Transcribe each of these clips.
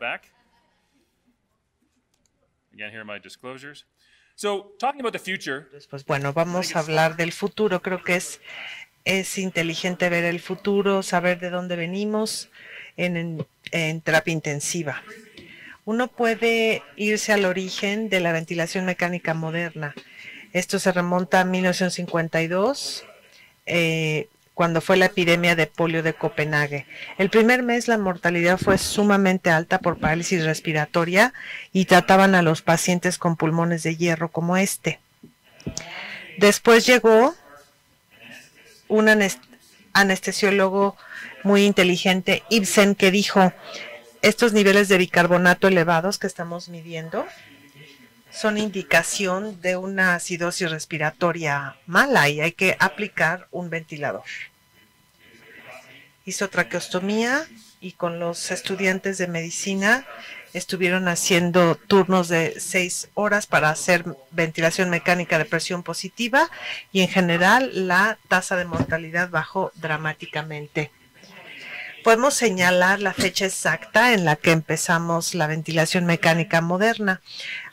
back. Again, here are my disclosures. So, talking about the future. Pues bueno, vamos a hablar del futuro. Creo que es inteligente ver el futuro, saber de dónde venimos en terapia intensiva. Uno puede irse al origen de la ventilación mecánica moderna. Esto se remonta a 1952, cuando fue la epidemia de polio de Copenhague. El primer mes la mortalidad fue sumamente alta por parálisis respiratoria y trataban a los pacientes con pulmones de hierro como este. Después llegó un anestesiólogo muy inteligente, Ibsen, que dijo: estos niveles de bicarbonato elevados que estamos midiendo son indicación de una acidosis respiratoria mala y hay que aplicar un ventilador. Hizo traqueostomía y con los estudiantes de medicina estuvieron haciendo turnos de 6 horas para hacer ventilación mecánica de presión positiva y en general la tasa de mortalidad bajó dramáticamente. Podemos señalar la fecha exacta en la que empezamos la ventilación mecánica moderna.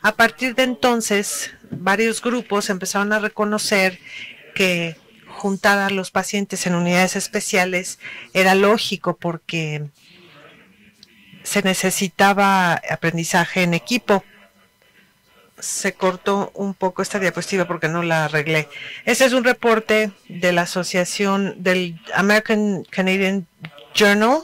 A partir de entonces, varios grupos empezaron a reconocer que juntar a los pacientes en unidades especiales era lógico porque se necesitaba aprendizaje en equipo. Se cortó un poco esta diapositiva porque no la arreglé. Este es un reporte de la asociación del American Canadian Journal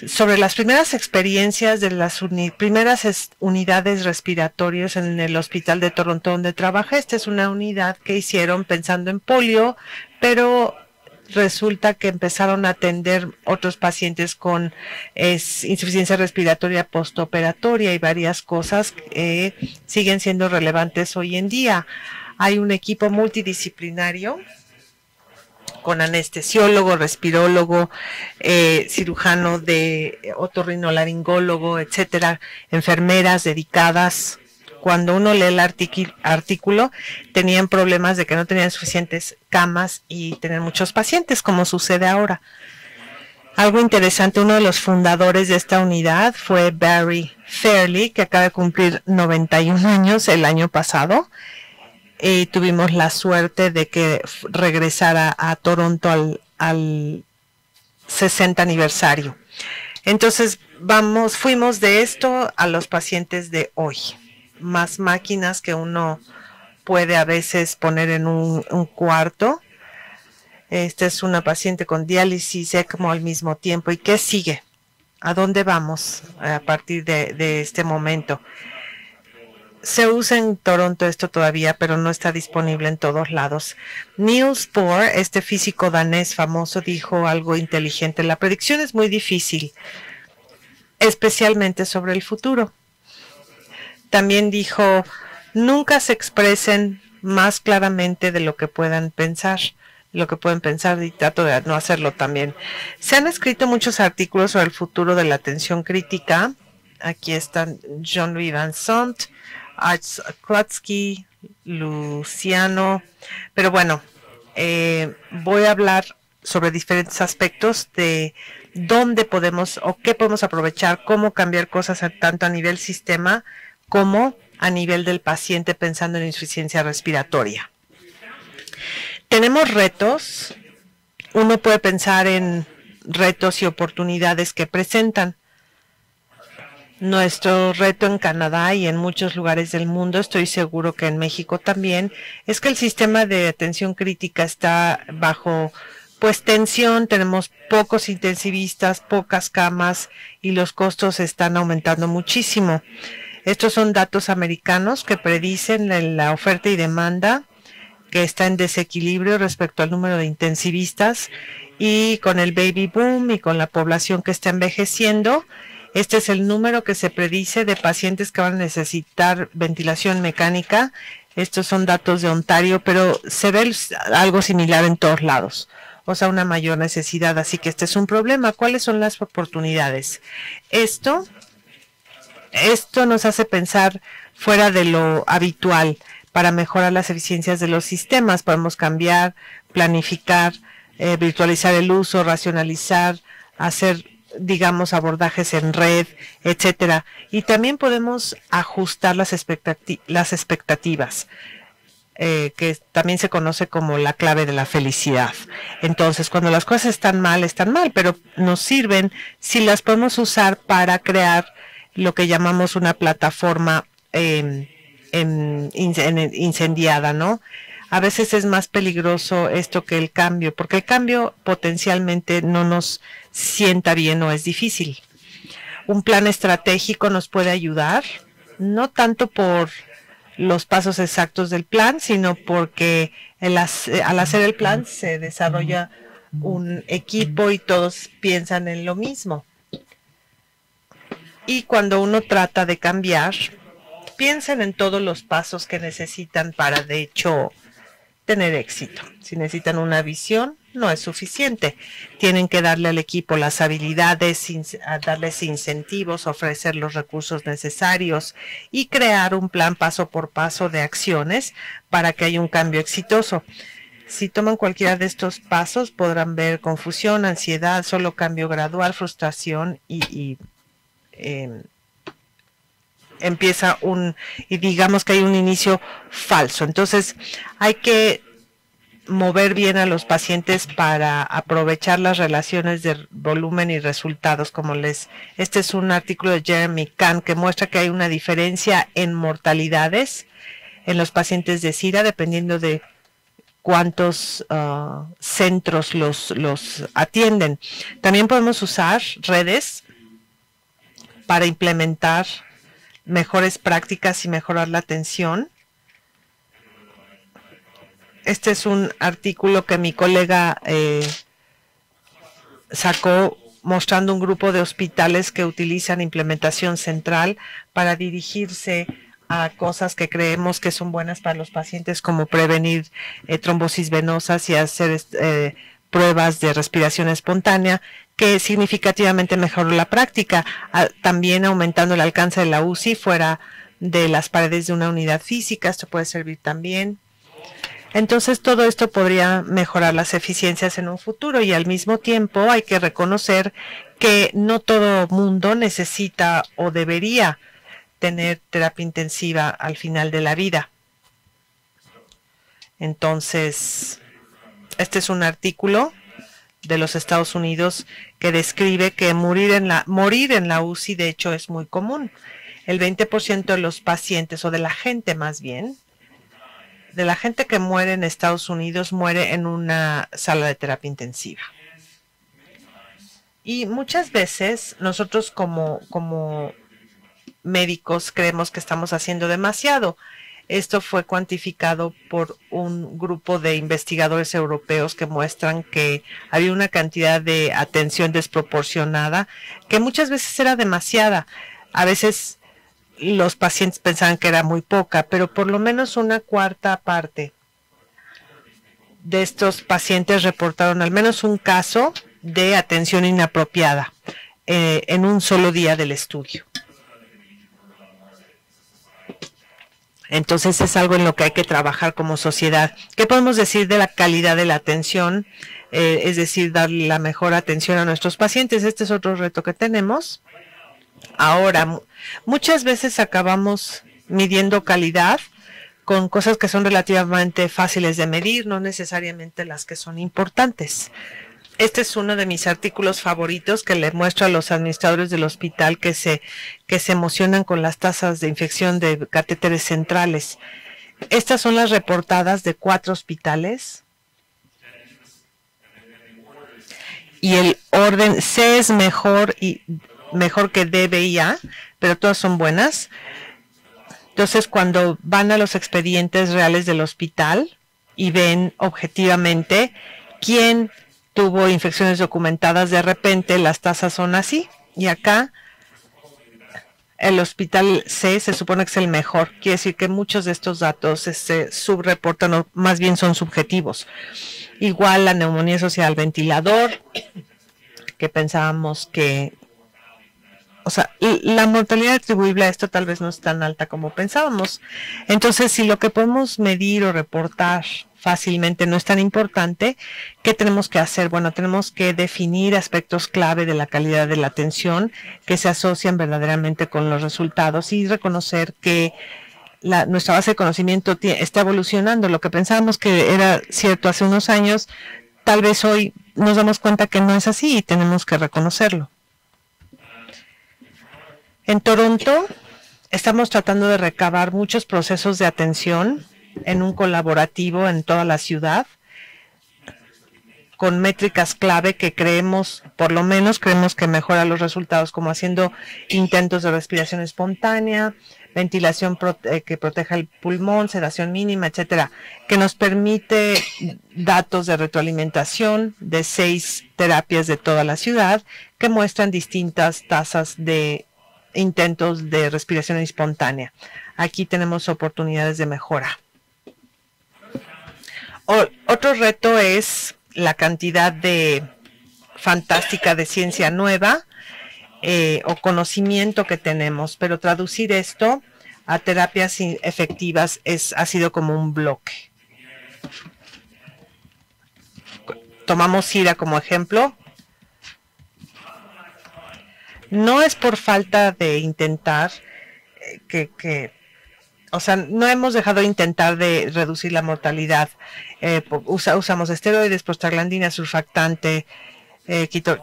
sobre las primeras experiencias de las primeras unidades respiratorias en el hospital de Toronto donde trabajé. Esta es una unidad que hicieron pensando en polio, pero resulta que empezaron a atender otros pacientes con insuficiencia respiratoria postoperatoria y varias cosas que siguen siendo relevantes hoy en día. Hay un equipo multidisciplinario con anestesiólogo, respirólogo, cirujano de otorrinolaringólogo, etcétera, enfermeras dedicadas. Cuando uno lee el artículo, tenían problemas de que no tenían suficientes camas y tenían muchos pacientes, como sucede ahora. Algo interesante, uno de los fundadores de esta unidad fue Barry Fairley, que acaba de cumplir 91 años el año pasado. Y tuvimos la suerte de que regresara a Toronto al 60 aniversario. Entonces, fuimos de esto a los pacientes de hoy. Más máquinas que uno puede a veces poner en un cuarto. Esta es una paciente con diálisis, ECMO al mismo tiempo. ¿Y qué sigue? ¿A dónde vamos a partir de este momento? Se usa en Toronto esto todavía, pero no está disponible en todos lados. Niels Bohr, este físico danés famoso, dijo algo inteligente. La predicción es muy difícil, especialmente sobre el futuro. También dijo, nunca se expresen más claramente de lo que pueden pensar, y trato de no hacerlo también. Se han escrito muchos artículos sobre el futuro de la atención crítica. Aquí están Jean-Louis Vincent, Arts Klotsky, Luciano, pero bueno, voy a hablar sobre diferentes aspectos de dónde podemos o qué podemos aprovechar, cómo cambiar cosas tanto a nivel sistema como a nivel del paciente pensando en insuficiencia respiratoria. Tenemos retos, uno puede pensar en retos y oportunidades que presentan. Nuestro reto en Canadá y en muchos lugares del mundo, estoy seguro que en México también, es que el sistema de atención crítica está bajo tensión. Tenemos pocos intensivistas, pocas camas y los costos están aumentando muchísimo. Estos son datos americanos que predicen la oferta y demanda que está en desequilibrio respecto al número de intensivistas y con el baby boom y con la población que está envejeciendo. Este es el número que se predice de pacientes que van a necesitar ventilación mecánica. Estos son datos de Ontario, pero se ve algo similar en todos lados. O sea, una mayor necesidad. Así que este es un problema. ¿Cuáles son las oportunidades? Esto nos hace pensar fuera de lo habitual para mejorar las eficiencias de los sistemas. Podemos cambiar, planificar, virtualizar el uso, racionalizar, hacer digamos, abordajes en red, etcétera. Y también podemos ajustar las expectativas, que también se conoce como la clave de la felicidad. Entonces, cuando las cosas están mal, pero nos sirven si las podemos usar para crear lo que llamamos una plataforma incendiada, ¿no? A veces es más peligroso esto que el cambio, porque el cambio potencialmente no nos sienta bien o es difícil. Un plan estratégico nos puede ayudar, no tanto por los pasos exactos del plan, sino porque al hacer el plan se desarrolla un equipo y todos piensan en lo mismo. Y cuando uno trata de cambiar, piensen en todos los pasos que necesitan para, de hecho, tener éxito. Si necesitan una visión, no es suficiente. Tienen que darle al equipo las habilidades, darles incentivos, ofrecer los recursos necesarios y crear un plan paso por paso de acciones para que haya un cambio exitoso. Si toman cualquiera de estos pasos, podrán ver confusión, ansiedad, solo cambio gradual, frustración y empieza y digamos que hay un inicio falso. Entonces hay que mover bien a los pacientes para aprovechar las relaciones de volumen y resultados. Este es un artículo de Jeremy Kahn que muestra que hay una diferencia en mortalidades en los pacientes de SIDA dependiendo de cuántos centros los atienden. También podemos usar redes para implementar mejores prácticas y mejorar la atención. Este es un artículo que mi colega sacó mostrando un grupo de hospitales que utilizan implementación central para dirigirse a cosas que creemos que son buenas para los pacientes, como prevenir trombosis venosas y hacer pruebas de respiración espontánea, que significativamente mejoró la práctica, también aumentando el alcance de la UCI fuera de las paredes de una unidad física. Esto puede servir también. Entonces, todo esto podría mejorar las eficiencias en un futuro y al mismo tiempo hay que reconocer que no todo mundo necesita o debería tener terapia intensiva al final de la vida. Entonces, este es un artículo de los Estados Unidos que describe que morir en la UCI de hecho es muy común. El 20% de los pacientes, o de la gente más bien, de la gente que muere en Estados Unidos muere en una sala de terapia intensiva. Y muchas veces nosotros como médicos creemos que estamos haciendo demasiado. Esto fue cuantificado por un grupo de investigadores europeos que muestran que había una cantidad de atención desproporcionada que muchas veces era demasiada. A veces los pacientes pensaban que era muy poca, pero por lo menos una cuarta parte de estos pacientes reportaron al menos un caso de atención inapropiada en un solo día del estudio. Entonces es algo en lo que hay que trabajar como sociedad. ¿Qué podemos decir de la calidad de la atención? Es decir, darle la mejor atención a nuestros pacientes. Este es otro reto que tenemos. Ahora, muchas veces acabamos midiendo calidad con cosas que son relativamente fáciles de medir, no necesariamente las que son importantes. Este es uno de mis artículos favoritos que le muestro a los administradores del hospital que se emocionan con las tasas de infección de catéteres centrales. Estas son las reportadas de 4 hospitales. Y el orden C es mejor que D, B y A, pero todas son buenas. Entonces, cuando van a los expedientes reales del hospital y ven objetivamente quién tuvo infecciones documentadas, de repente las tasas son así. Y acá el hospital C se supone que es el mejor. Quiere decir que muchos de estos datos se subreportan, o más bien son subjetivos. Igual la neumonía asociada al ventilador, que pensábamos que o sea, la mortalidad atribuible a esto tal vez no es tan alta como pensábamos. Entonces, si lo que podemos medir o reportar fácilmente no es tan importante, ¿qué tenemos que hacer? Bueno, tenemos que definir aspectos clave de la calidad de la atención que se asocian verdaderamente con los resultados y reconocer que nuestra base de conocimiento está evolucionando. Lo que pensábamos que era cierto hace unos años, tal vez hoy nos damos cuenta que no es así y tenemos que reconocerlo. En Toronto estamos tratando de recabar muchos procesos de atención en un colaborativo en toda la ciudad, con métricas clave que por lo menos creemos que mejora los resultados, como haciendo intentos de respiración espontánea, ventilación que proteja el pulmón, sedación mínima, etcétera, que nos permite datos de retroalimentación de 6 terapias de toda la ciudad que muestran distintas tasas de intentos de respiración espontánea. Aquí tenemos oportunidades de mejora. Otro reto es la cantidad fantástica de ciencia nueva o conocimiento que tenemos, pero traducir esto a terapias efectivas ha sido como un bloque. Tomamos SIDA como ejemplo. No es por falta de intentar o sea, no hemos dejado de intentar de reducir la mortalidad. Usamos esteroides, prostaglandina, surfactante,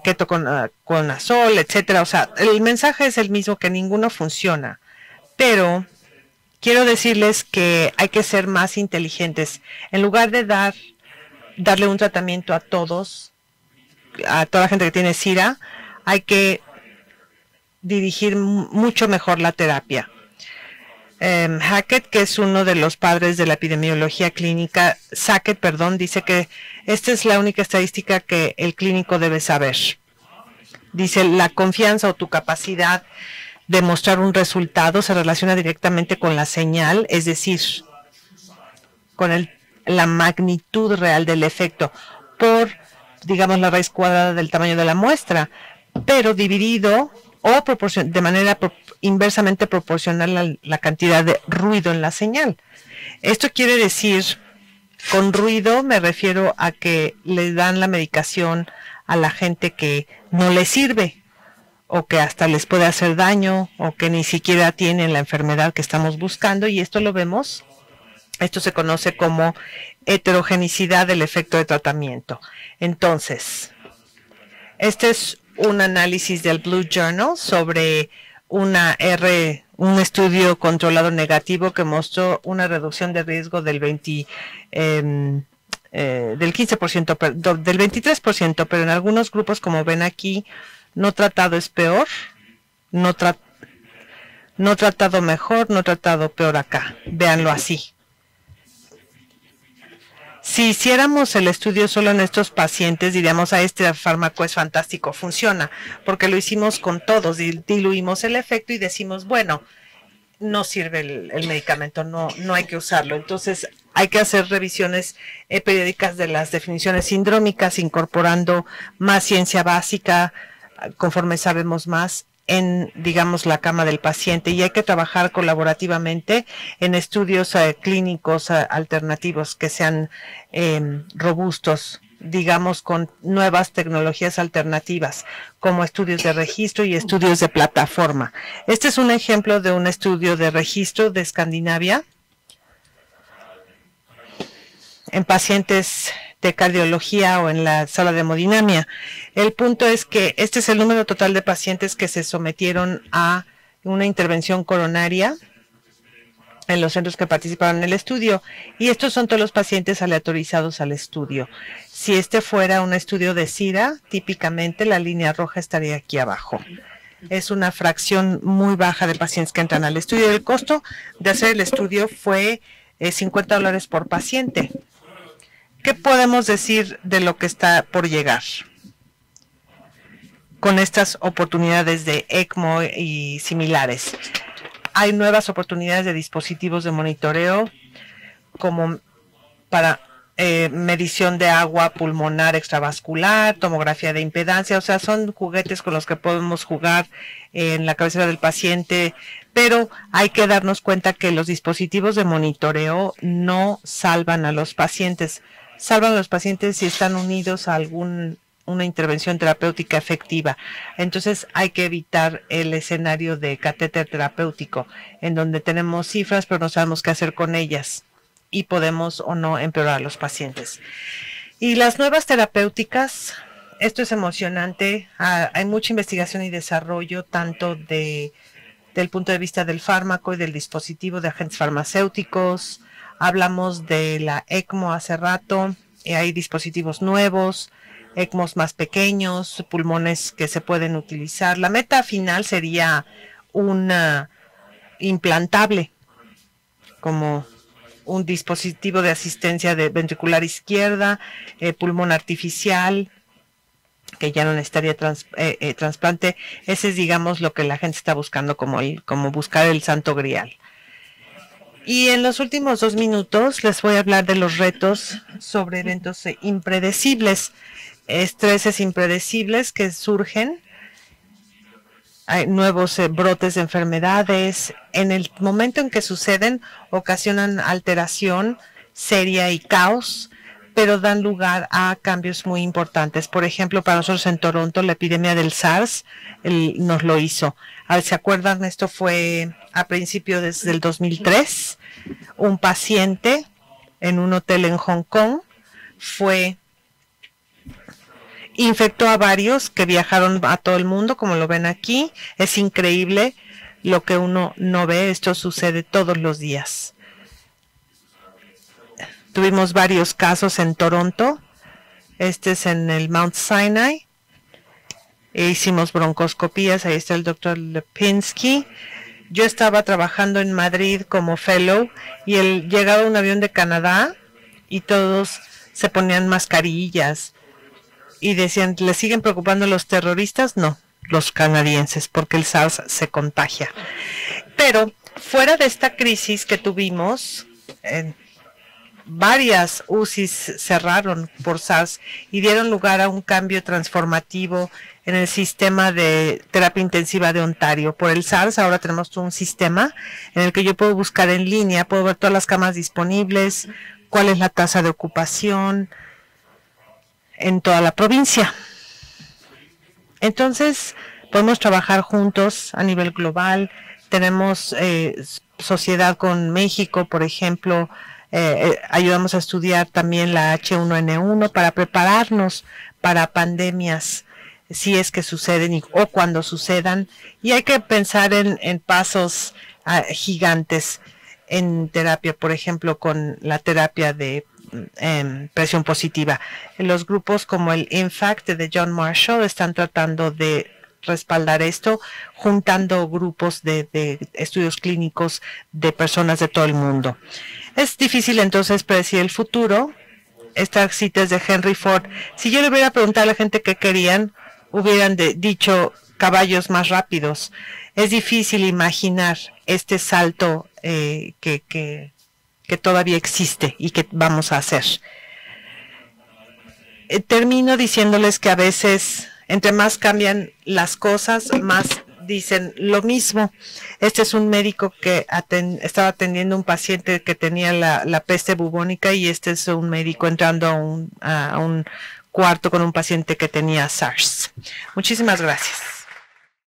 ketoconazol, etcétera. O sea, el mensaje es el mismo, que ninguno funciona. Pero quiero decirles que hay que ser más inteligentes. En lugar de darle un tratamiento a toda la gente que tiene SIDA, hay que dirigir mucho mejor la terapia. Hackett, que es uno de los padres de la epidemiología clínica, dice que esta es la única estadística que el clínico debe saber. Dice, la confianza o tu capacidad de mostrar un resultado se relaciona directamente con la señal, es decir, con la magnitud real del efecto por, digamos, la raíz cuadrada del tamaño de la muestra, pero dividido o de manera inversamente proporcional a la cantidad de ruido en la señal. Esto quiere decir, con ruido me refiero a que le dan la medicación a la gente que no le sirve, o que hasta les puede hacer daño, o que ni siquiera tienen la enfermedad que estamos buscando, y esto lo vemos. Esto se conoce como heterogenicidad del efecto de tratamiento. Entonces, este es un análisis del Blue Journal sobre un estudio controlado negativo que mostró una reducción de riesgo del 15%, del 23%, pero en algunos grupos, como ven aquí, no tratado es peor, no tratado mejor, no tratado peor acá. Véanlo así. Si hiciéramos el estudio solo en estos pacientes, diríamos, este fármaco es fantástico, funciona, porque lo hicimos con todos, diluimos el efecto y decimos, bueno, no sirve el medicamento, no hay que usarlo. Entonces, hay que hacer revisiones periódicas de las definiciones sindrómicas, incorporando más ciencia básica, conforme sabemos más, en, digamos, la cama del paciente, y hay que trabajar colaborativamente en estudios clínicos alternativos que sean robustos, digamos, con nuevas tecnologías alternativas, como estudios de registro y estudios de plataforma. Este es un ejemplo de un estudio de registro de Escandinavia en pacientes de cardiología o en la sala de hemodinamia. El punto es que este es el número total de pacientes que se sometieron a una intervención coronaria en los centros que participaron en el estudio, y estos son todos los pacientes aleatorizados al estudio. Si este fuera un estudio de SIDA, típicamente la línea roja estaría aquí abajo. Es una fracción muy baja de pacientes que entran al estudio. El costo de hacer el estudio fue $50 por paciente. ¿Qué podemos decir de lo que está por llegar con estas oportunidades de ECMO y similares? Hay nuevas oportunidades de dispositivos de monitoreo como para medición de agua pulmonar extravascular, tomografía de impedancia, o sea, son juguetes con los que podemos jugar en la cabecera del paciente, pero hay que darnos cuenta que los dispositivos de monitoreo no salvan a los pacientes, salvan a los pacientes si están unidos a una intervención terapéutica efectiva. Entonces hay que evitar el escenario de catéter terapéutico, en donde tenemos cifras pero no sabemos qué hacer con ellas y podemos o no empeorar a los pacientes. Y las nuevas terapéuticas, esto es emocionante, hay mucha investigación y desarrollo tanto del punto de vista del fármaco y del dispositivo de agentes farmacéuticos. Hablamos de la ECMO hace rato, hay dispositivos nuevos, ECMOs más pequeños, pulmones que se pueden utilizar. La meta final sería una implantable, como un dispositivo de asistencia de ventricular izquierda, pulmón artificial, que ya no necesitaría trasplante. Ese es, digamos, lo que la gente está buscando como buscar el santo grial. Y en los últimos 2 minutos les voy a hablar de los retos sobre eventos impredecibles, estreses impredecibles que surgen. Hay nuevos brotes de enfermedades. En el momento en que suceden, ocasionan alteración seria y caos, pero dan lugar a cambios muy importantes. Por ejemplo, para nosotros en Toronto, la epidemia del SARS nos lo hizo. A ver, ¿se acuerdan? Esto fue a principios desde el 2003. Un paciente en un hotel en Hong Kong infectó a varios que viajaron a todo el mundo, como lo ven aquí. Es increíble lo que uno no ve. Esto sucede todos los días. Tuvimos varios casos en Toronto. Este es en el Mount Sinai. Hicimos broncoscopías. Ahí está el doctor Lipinski. Yo estaba trabajando en Madrid como fellow y llegaba un avión de Canadá y todos se ponían mascarillas. Y decían, ¿les siguen preocupando los terroristas? No, los canadienses, porque el SARS se contagia. Pero fuera de esta crisis que tuvimos, varias UCIs cerraron por SARS y dieron lugar a un cambio transformativo en el sistema de terapia intensiva de Ontario. Por el SARS ahora tenemos un sistema en el que yo puedo buscar en línea, puedo ver todas las camas disponibles, cuál es la tasa de ocupación en toda la provincia. Entonces, podemos trabajar juntos a nivel global. Tenemos sociedad con México, por ejemplo. Ayudamos a estudiar también la H1N1 para prepararnos para pandemias, si es que suceden o cuando sucedan. Y hay que pensar en pasos gigantes en terapia, por ejemplo, con la terapia de presión positiva. Los grupos como el INFACT de John Marshall están tratando de respaldar esto, juntando grupos de estudios clínicos de personas de todo el mundo. Es difícil entonces predecir el futuro. Esta cita es de Henry Ford. Si yo le hubiera preguntado a la gente qué querían, hubieran dicho caballos más rápidos. Es difícil imaginar este salto que todavía existe y que vamos a hacer. Termino diciéndoles que a veces, entre más cambian las cosas, más dicen lo mismo. Este es un médico que estaba atendiendo a un paciente que tenía la peste bubónica y este es un médico entrando a un cuarto con un paciente que tenía SARS. Muchísimas gracias.